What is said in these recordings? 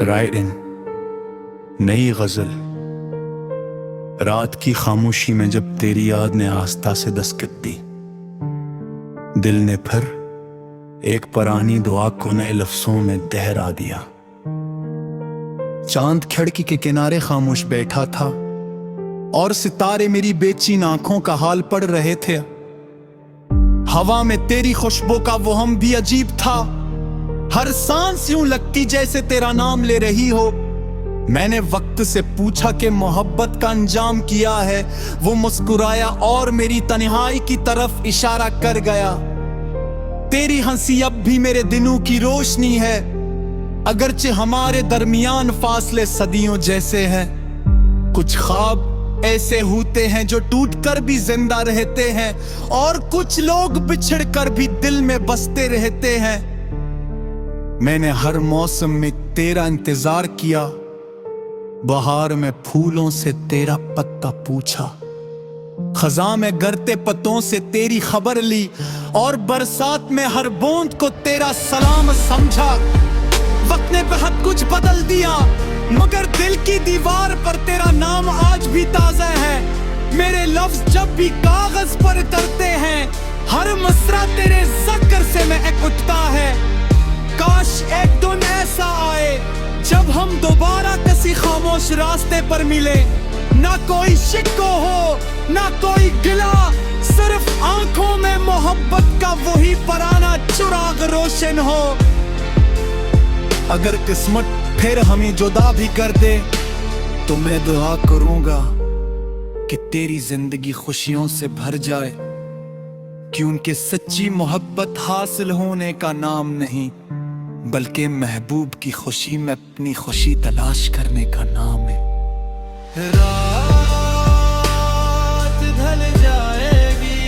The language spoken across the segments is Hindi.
राइडिंग नई गजल। रात की खामोशी में जब तेरी याद ने आस्था से दस्तक दी, दिल ने फिर एक पुरानी दुआ को नए लफ्जों में दोहरा दिया। चांद खिड़की के किनारे खामोश बैठा था और सितारे मेरी बेचैन आंखों का हाल पढ़ रहे थे। हवा में तेरी खुशबू का वो हम भी अजीब था, हर सांस यूं लगती जैसे तेरा नाम ले रही हो। मैंने वक्त से पूछा कि मोहब्बत का अंजाम किया है, वो मुस्कुराया और मेरी तन्हाई की तरफ इशारा कर गया। तेरी हंसी अब भी मेरे दिनों की रोशनी है, अगरचे हमारे दरमियान फासले सदियों जैसे हैं। कुछ ख्वाब ऐसे होते हैं जो टूटकर भी जिंदा रहते हैं, और कुछ लोग बिछड़कर भी दिल में बसते रहते हैं। मैंने हर मौसम में तेरा इंतजार किया, बहार में फूलों से तेरा पत्ता पूछा, खज़ां में गिरते पत्तों से तेरी खबर ली, और बरसात में हर बूंद को तेरा सलाम समझा। वक्त ने बहुत कुछ बदल दिया, मगर दिल की दीवार पर तेरा नाम आज भी ताज़ा है। मेरे लफ्ज जब भी कागज पर उतरते हैं, हर मिसरा तेरे ज़िक्र से महक उठता है। काश एक दिन ऐसा आए जब हम दोबारा किसी खामोश रास्ते पर मिले, ना कोई शिकवा हो ना कोई गिला, सिर्फ आंखों में मोहब्बत का वही पुराना चिराग रोशन हो। अगर किस्मत फिर हमें जुदा भी कर दे, तो मैं दुआ करूंगा कि तेरी जिंदगी खुशियों से भर जाए, क्योंकि सच्ची मोहब्बत हासिल होने का नाम नहीं, बल्कि महबूब की खुशी में अपनी खुशी तलाश करने का नाम है। रात ढल जाएगी,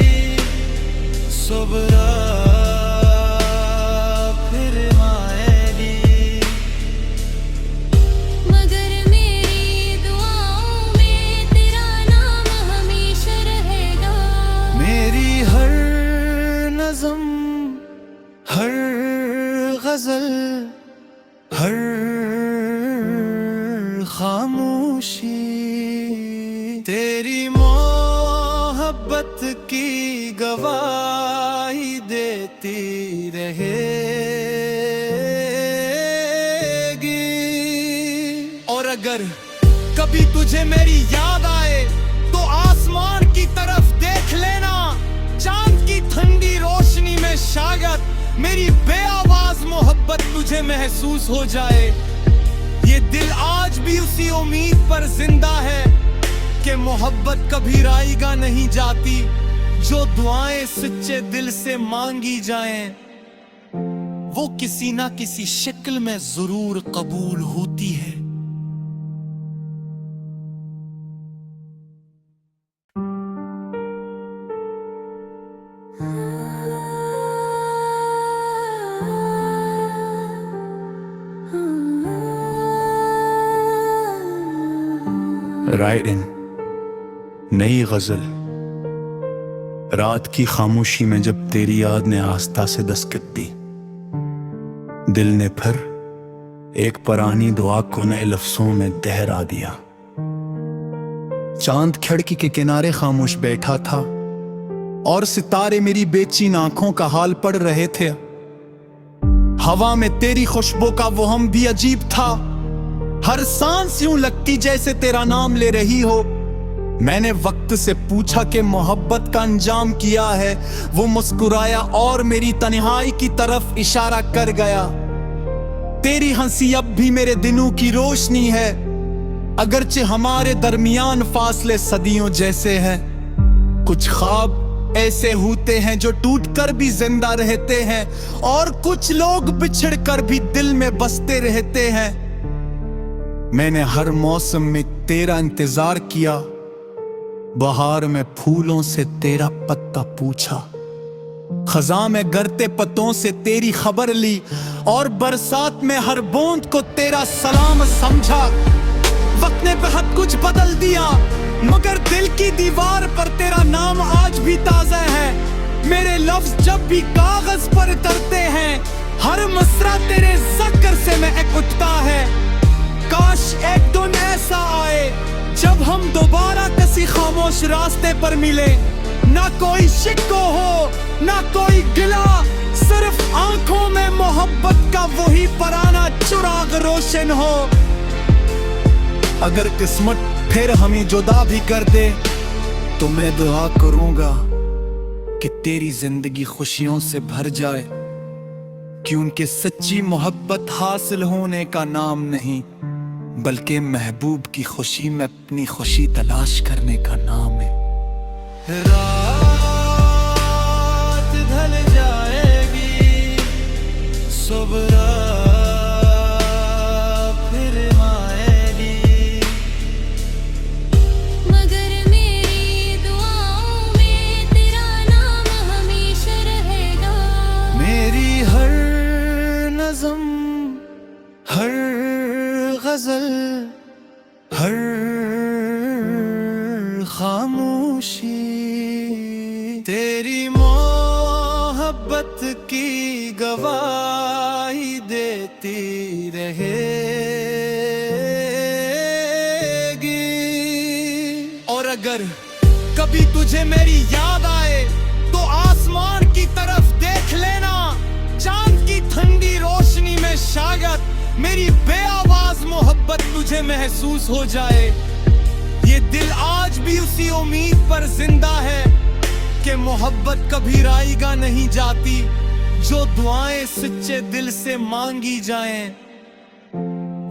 सुबह फिर आएगी, मगर मेरी दुआओं में तेरा नाम हमेशा रहेगा। मेरी हर नज़म, हर गजल, हर खामोशी तेरी मोहब्बत की गवाही देती रहेगी। और अगर कभी तुझे मेरी याद आए, तो आसमान की तरफ देख लेना, चांद की ठंडी रोशनी में शायद मेरी बेआवाज मोहब्बत तुझे महसूस हो जाए। ये दिल आज भी उसी उम्मीद पर जिंदा है कि मोहब्बत कभी रायगा नहीं जाती, जो दुआएं सच्चे दिल से मांगी जाएं, वो किसी ना किसी शक्ल में जरूर कबूल होती है। राइडिंग नई गजल। रात की खामोशी में जब तेरी याद ने आस्था से दस्तक दी, दिल ने फिर एक पुरानी दुआ को नए लफ्जों में दोहरा दिया। चांद खिड़की के किनारे खामोश बैठा था और सितारे मेरी बेचैन आंखों का हाल पढ़ रहे थे। हवा में तेरी खुशबू का वो हम भी अजीब था, हर सांस यूं लगती जैसे तेरा नाम ले रही हो। मैंने वक्त से पूछा कि मोहब्बत का अंजाम किया है, वो मुस्कुराया और मेरी तन्हाई की तरफ इशारा कर गया। तेरी हंसी अब भी मेरे दिनों की रोशनी है, अगरचे हमारे दरमियान फासले सदियों जैसे हैं। कुछ ख्वाब ऐसे होते हैं जो टूटकर भी जिंदा रहते हैं, और कुछ लोग बिछड़कर भी दिल में बसते रहते हैं। मैंने हर मौसम में तेरा इंतजार किया, बहार में फूलों से तेरा पत्ता पूछा, खज़ां में गिरते पत्तों से तेरी खबर ली, और बरसात में हर बूंद को तेरा सलाम समझा। वक्त ने बहुत कुछ बदल दिया, मगर दिल की दीवार पर तेरा नाम आज भी ताज़ा है। मेरे लफ्ज जब भी कागज पर उतरते हैं, हर मिसरा तेरे ज़िक्र से महक उठता है। काश एक दिन ऐसा आए जब हम दोबारा किसी खामोश रास्ते पर मिले, ना कोई शिकवा हो ना कोई गिला, सिर्फ आंखों में मोहब्बत का वही पुराना चिराग रोशन हो। अगर किस्मत फिर हमें जुदा भी कर दे तो मैं दुआ करूंगा कि तेरी जिंदगी खुशियों से भर जाए, क्योंकि सच्ची मोहब्बत हासिल होने का नाम नहीं बल्कि महबूब की खुशी में अपनी खुशी तलाश करने का नाम है। रात ढल जाएगी, सुबह फिर आएगी, मगर मेरी दुआओं में तेरा नाम हमेशा रहेगा। मेरी हर नज़म, हर गजल, हर खामोशी तेरी मोहब्बत की गवाही देती रहेगी। और अगर कभी तुझे मेरी याद आए तो आसमान की तरफ देख लेना, चांद की ठंडी रोशनी में शायद मेरी बेआवाज मोहब्बत तुझे महसूस हो जाए। ये दिल आज भी उसी उम्मीद पर जिंदा है कि मोहब्बत कभी रायगा नहीं जाती, जो दुआएं सच्चे दिल से मांगी जाएं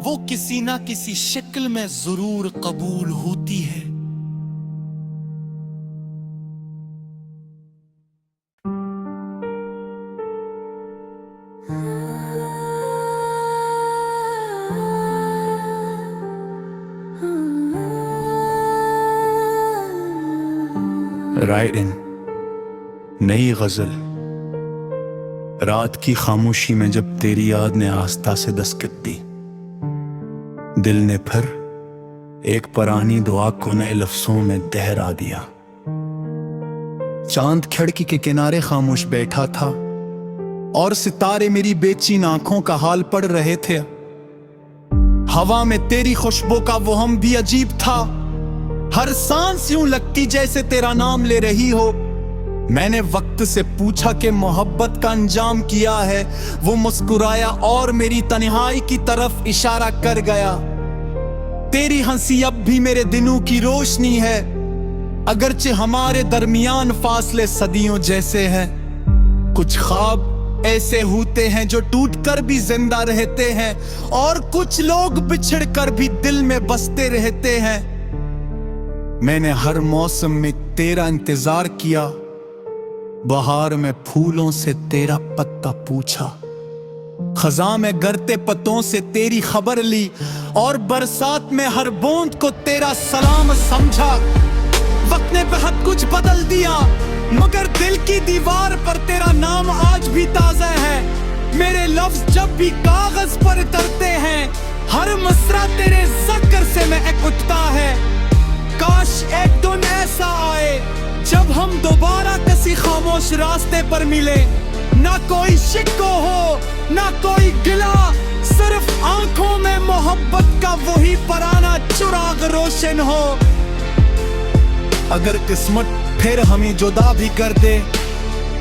वो किसी ना किसी शक्ल में जरूर कबूल होती है। राइडिंग नई गजल। रात की खामोशी में जब तेरी याद ने आस्था से दस्तक दी, दिल ने फिर एक पुरानी दुआ को नए लफ्जों में दोहरा दिया। चांद खिड़की के किनारे खामोश बैठा था और सितारे मेरी बेचैन आंखों का हाल पढ़ रहे थे। हवा में तेरी खुशबू का वो हम भी अजीब था, हर सांस यूं लगती जैसे तेरा नाम ले रही हो। मैंने वक्त से पूछा कि मोहब्बत का अंजाम किया है, वो मुस्कुराया और मेरी तन्हाई की तरफ इशारा कर गया। तेरी हंसी अब भी मेरे दिनों की रोशनी है, अगरचे हमारे दरमियान फासले सदियों जैसे हैं। कुछ ख्वाब ऐसे होते हैं जो टूटकर भी जिंदा रहते हैं, और कुछ लोग बिछड़कर भी दिल में बसते रहते हैं। मैंने हर मौसम में तेरा इंतजार किया, बहार में फूलों से तेरा पत्ता पूछा, खज़ां में गिरते पत्तों से तेरी खबर ली, और बरसात में हर बूंद को तेरा सलाम समझा। वक्त ने बहुत कुछ बदल दिया, मगर दिल की दीवार पर तेरा नाम आज भी ताज़ा है। मेरे लफ्ज जब भी कागज पर उतरते हैं, हर मिसरा तेरे ज़िक्र से महक उठता है। काश एक दिन ऐसा आए जब हम दोबारा किसी खामोश रास्ते पर मिले, ना कोई शिकवा हो ना कोई गिला, सिर्फ आंखों में मोहब्बत का वही पुराना चिराग रोशन हो। अगर किस्मत फिर हमें जुदा भी कर दे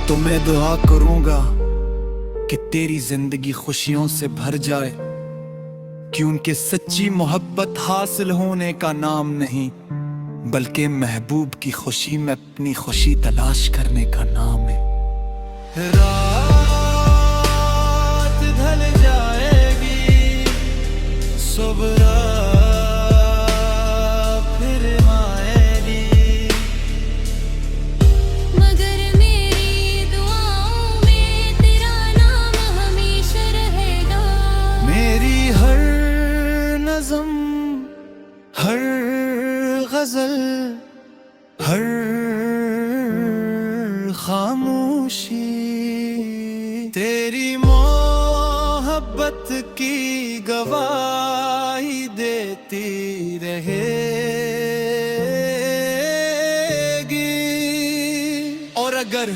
तो मैं दुआ करूंगा कि तेरी जिंदगी खुशियों से भर जाए, क्योंकि सच्ची मोहब्बत हासिल होने का नाम नहीं बल्कि महबूब की खुशी में अपनी खुशी तलाश करने का नाम है। रात ढल जाएगी, सुबह फिर आएगी, मगर मेरी दुआओं में तेरा नाम हमेशा रहेगा। मेरी हर नज़म, हर गजल, हर खामोशी तेरी मोहब्बत की गवाही देती रहेगी। और अगर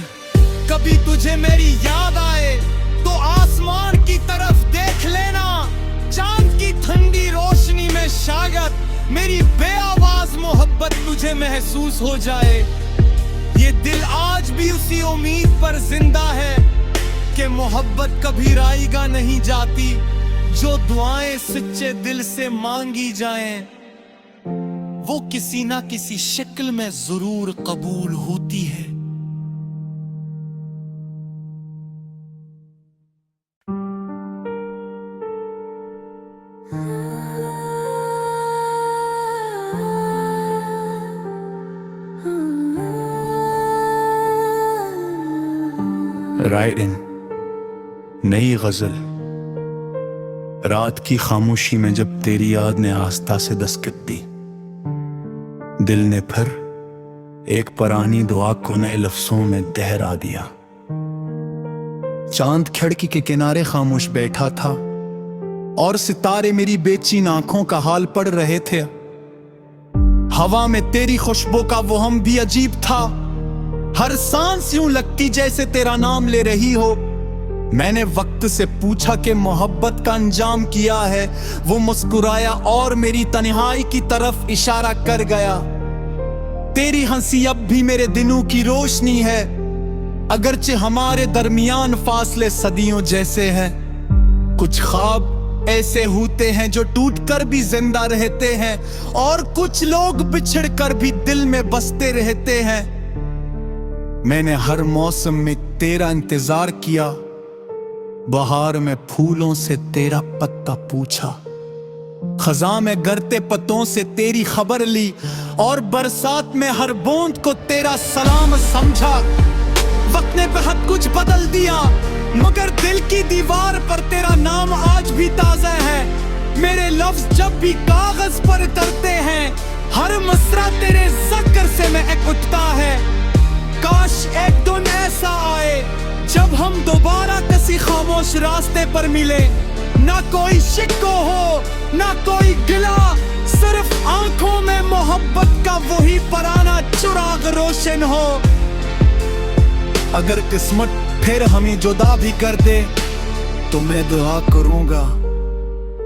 कभी तुझे मेरी याद आए तो आसमान की तरफ देख लेना, चांद की ठंडी रोशनी शायद मेरी बेआवाज मोहब्बत तुझे महसूस हो जाए। ये दिल आज भी उसी उम्मीद पर जिंदा है कि मोहब्बत कभी राईगा नहीं जाती, जो दुआएं सच्चे दिल से मांगी जाएं वो किसी ना किसी शक्ल में जरूर कबूल होती है। राइटिंग नई गजल। रात की खामोशी में जब तेरी याद ने आस्था से दस्तक दी, दिल ने फिर एक पुरानी दुआ को नए लफ्जों में दोहरा दिया। चांद खिड़की के किनारे खामोश बैठा था और सितारे मेरी बेचैन आंखों का हाल पढ़ रहे थे। हवा में तेरी खुशबू का वो हम भी अजीब था, हर सांस यूं लगती जैसे तेरा नाम ले रही हो। मैंने वक्त से पूछा कि मोहब्बत का अंजाम किया है, वो मुस्कुराया और मेरी तन्हाई की तरफ इशारा कर गया। तेरी हंसी अब भी मेरे दिनों की रोशनी है, अगरचे हमारे दरमियान फासले सदियों जैसे हैं। कुछ ख्वाब ऐसे होते हैं जो टूटकर भी जिंदा रहते हैं, और कुछ लोग बिछड़कर भी दिल में बसते रहते हैं। मैंने हर मौसम में तेरा इंतजार किया, बहार में फूलों से तेरा पत्ता पूछा, खज़ां में गिरते पत्तों से तेरी खबर ली, और बरसात में हर बूंद को तेरा सलाम समझा। वक्त ने बहुत कुछ बदल दिया, मगर दिल की दीवार पर तेरा नाम आज भी ताज़ा है। मेरे लफ्ज जब भी कागज पर उतरते हैं, हर मिसरा तेरे ज़िक्र से महक उठता है। काश एक दिन ऐसा आए जब हम दोबारा किसी खामोश रास्ते पर मिले, ना कोई शिकवा हो ना कोई गिला, सिर्फ आंखों में मोहब्बत का वही पुराना चिराग रोशन हो। अगर किस्मत फिर हमें जुदा भी कर दे, तो मैं दुआ करूंगा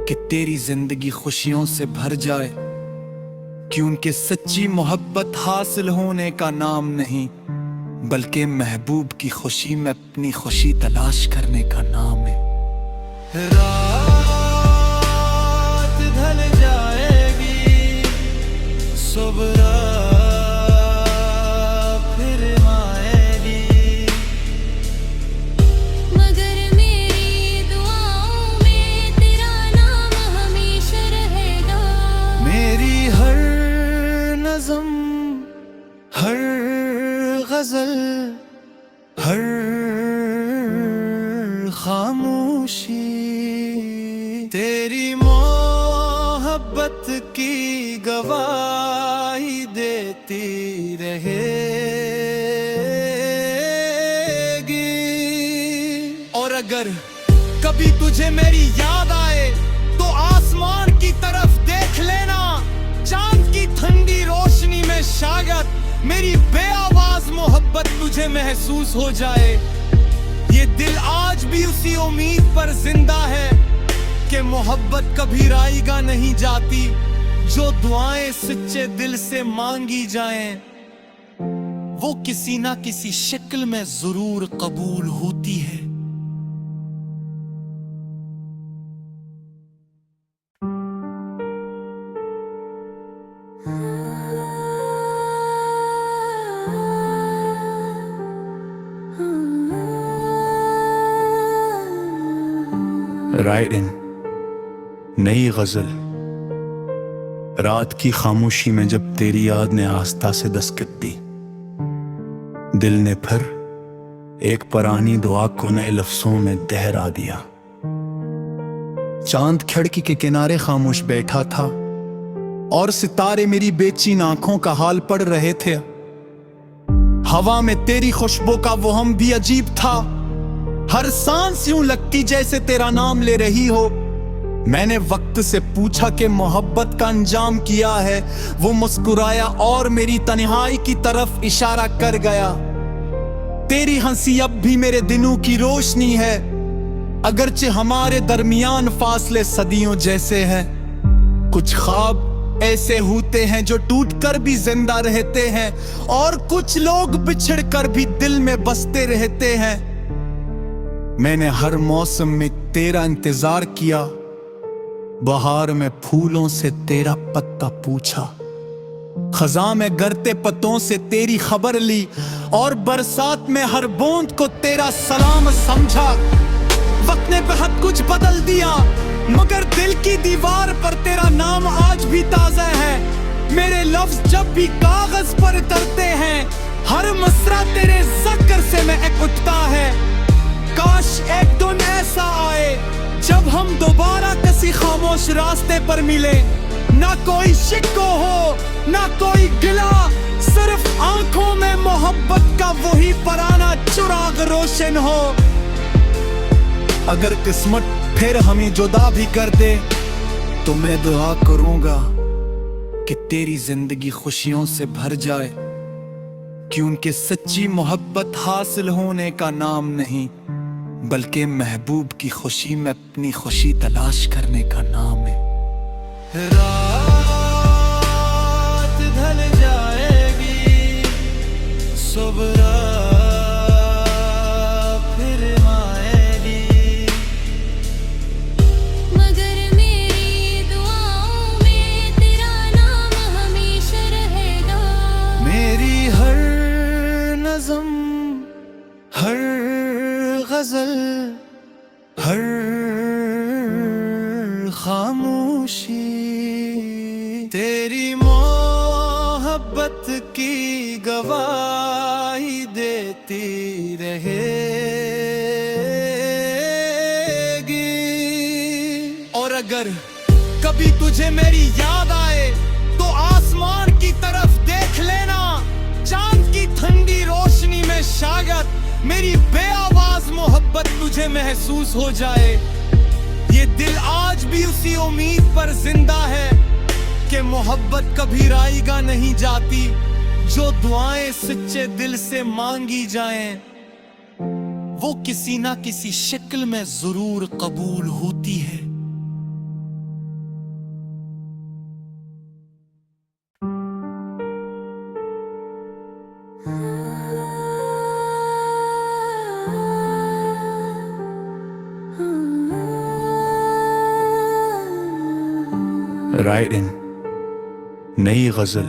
कि तेरी जिंदगी खुशियों से भर जाए, क्योंकि सच्ची मोहब्बत हासिल होने का नाम नहीं, बल्कि महबूब की खुशी में अपनी खुशी तलाश करने का नाम है। रात ढल जाएगी, सुबह फिर आएगी, मगर मेरी दुआओं में तेरा नाम हमेशा रहेगा। मेरी हर नज़म, हर गजल, हर खामोशी तेरी मोहब्बत की गवाही देती रहेगी। और अगर कभी तुझे मेरी याद आए तो आसमान की तरफ देख लेना, चांद की ठंडी रोशनी में शायद मेरी बेआवाज मोहब्बत तुझे महसूस हो जाए। ये दिल आज भी उसी उम्मीद पर जिंदा है कि मोहब्बत कभी राईगा नहीं जाती, जो दुआएं सच्चे दिल से मांगी जाएं वो किसी ना किसी शक्ल में जरूर कबूल होती है। राइटिंग नई गजल। रात की खामोशी में जब तेरी याद ने आस्था से दस्तक दी, दिल ने फिर एक पुरानी दुआ को नए लफ्जों में दोहरा दिया। चांद खिड़की के किनारे खामोश बैठा था और सितारे मेरी बेचैन आंखों का हाल पढ़ रहे थे। हवा में तेरी खुशबू का वो हम भी अजीब था, हर सांस यूं लगती जैसे तेरा नाम ले रही हो। मैंने वक्त से पूछा कि मोहब्बत का अंजाम किया है, वो मुस्कुराया और मेरी तन्हाई की तरफ इशारा कर गया। तेरी हंसी अब भी मेरे दिनों की रोशनी है, अगरचे हमारे दरमियान फासले सदियों जैसे हैं। कुछ ख्वाब ऐसे होते हैं जो टूट कर भी जिंदा रहते हैं, और कुछ लोग बिछड़ कर भी दिल में बसते रहते हैं। मैंने हर मौसम में तेरा इंतजार किया, बहार में फूलों से तेरा पत्ता पूछा, खज़ां में गिरते पत्तों से तेरी खबर ली, और बरसात में हर बूंद को तेरा सलाम समझा। वक्त ने बहुत कुछ बदल दिया, मगर दिल की दीवार पर तेरा नाम आज भी ताज़ा है। मेरे लफ्ज जब भी कागज पर उतरते हैं, हर मिसरा तेरे ज़िक्र से महक उठता है। काश एक दिन ऐसा आए जब हम दोबारा किसी खामोश रास्ते पर मिले, ना कोई शिकवा हो ना कोई गिला, सिर्फ आंखों में मोहब्बत का वही पुराना चिराग रोशन हो। अगर किस्मत फिर हमें जुदा भी कर दे, तो मैं दुआ करूंगा कि तेरी जिंदगी खुशियों से भर जाए, क्योंकि सच्ची मोहब्बत हासिल होने का नाम नहीं, बल्कि महबूब की खुशी में अपनी खुशी तलाश करने का नाम है। रात ढल जाएगी, सुबह फिर आएगी, मगर मेरी दुआओं में तेरा नाम हमेशा रहेगा। मेरी हर नज़म, हर गजल, हर खामोशी तेरी मोहब्बत की गवाही देती रहेगी। और अगर कभी तुझे मेरी याद आए, तो आसमान की तरफ देख लेना, चांद की ठंडी रोशनी में शायद मेरी बेआवाज मोहब्बत तुझे महसूस हो जाए। ये दिल आज भी उसी उम्मीद पर जिंदा है कि मोहब्बत कभी रायगा नहीं जाती, जो दुआएं सच्चे दिल से मांगी जाएं, वो किसी ना किसी शक्ल में जरूर कबूल होती है। राइडिंग नई गजल।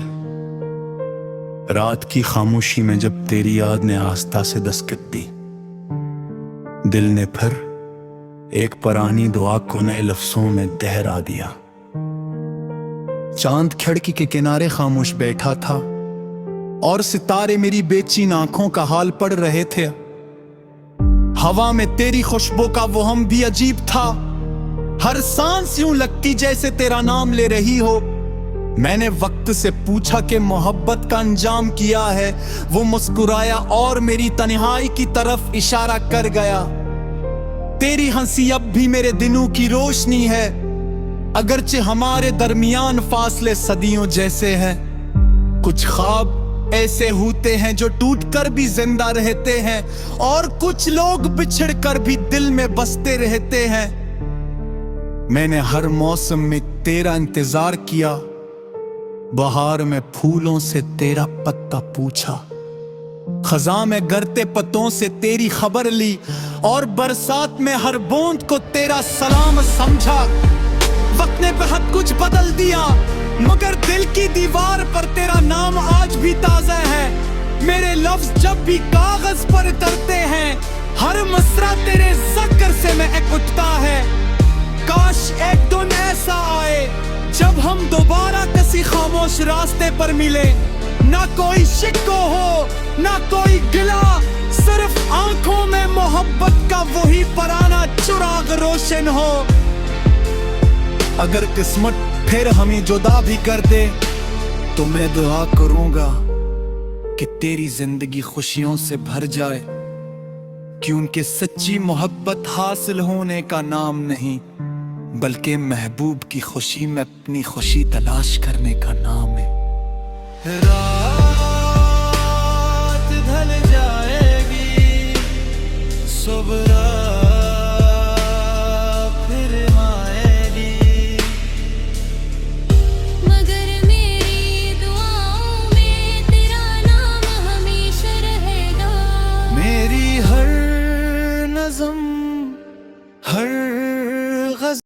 रात की खामोशी में जब तेरी याद ने आस्था से दस्तक दी, दिल ने फिर एक पुरानी दुआ को नए लफ्जों में दोहरा दिया। चांद खिड़की के किनारे खामोश बैठा था, और सितारे मेरी बेचैन आंखों का हाल पढ़ रहे थे। हवा में तेरी खुशबू का वो हम भी अजीब था, हर सांस यूं लगती जैसे तेरा नाम ले रही हो। मैंने वक्त से पूछा कि मोहब्बत का अंजाम क्या है, वो मुस्कुराया और मेरी तन्हाई की तरफ इशारा कर गया। तेरी हंसी अब भी मेरे दिनों की रोशनी है, अगरचे हमारे दरमियान फासले सदियों जैसे हैं। कुछ ख्वाब ऐसे होते हैं जो टूट कर भी जिंदा रहते हैं, और कुछ लोग बिछड़ कर भी दिल में बसते रहते हैं। मैंने हर मौसम में तेरा इंतजार किया, बहार में फूलों से तेरा पत्ता पूछा, खज़ां में गिरते पत्तों से तेरी खबर ली, और बरसात में हर बूंद को तेरा सलाम समझा। वक्त ने बहुत कुछ बदल दिया, मगर दिल की दीवार पर तेरा नाम आज भी ताज़ा है। मेरे लफ्ज जब भी कागज पर उतरते हैं, हर मिसरा तेरे ज़िक्र से महक उठता है। काश एक दिन ऐसा आए जब हम दोबारा किसी खामोश रास्ते पर मिले, ना कोई शिकवा हो ना कोई गिला, सिर्फ आंखों में मोहब्बत का वही पुराना चिराग रोशन हो। अगर किस्मत फिर हमें जुदा भी कर दे, तो मैं दुआ करूंगा कि तेरी जिंदगी खुशियों से भर जाए, क्योंकि सच्ची मोहब्बत हासिल होने का नाम नहीं, बल्कि महबूब की खुशी में अपनी खुशी तलाश करने का नाम है। रात ढल जाएगी, सुबह फिर आएगी, हर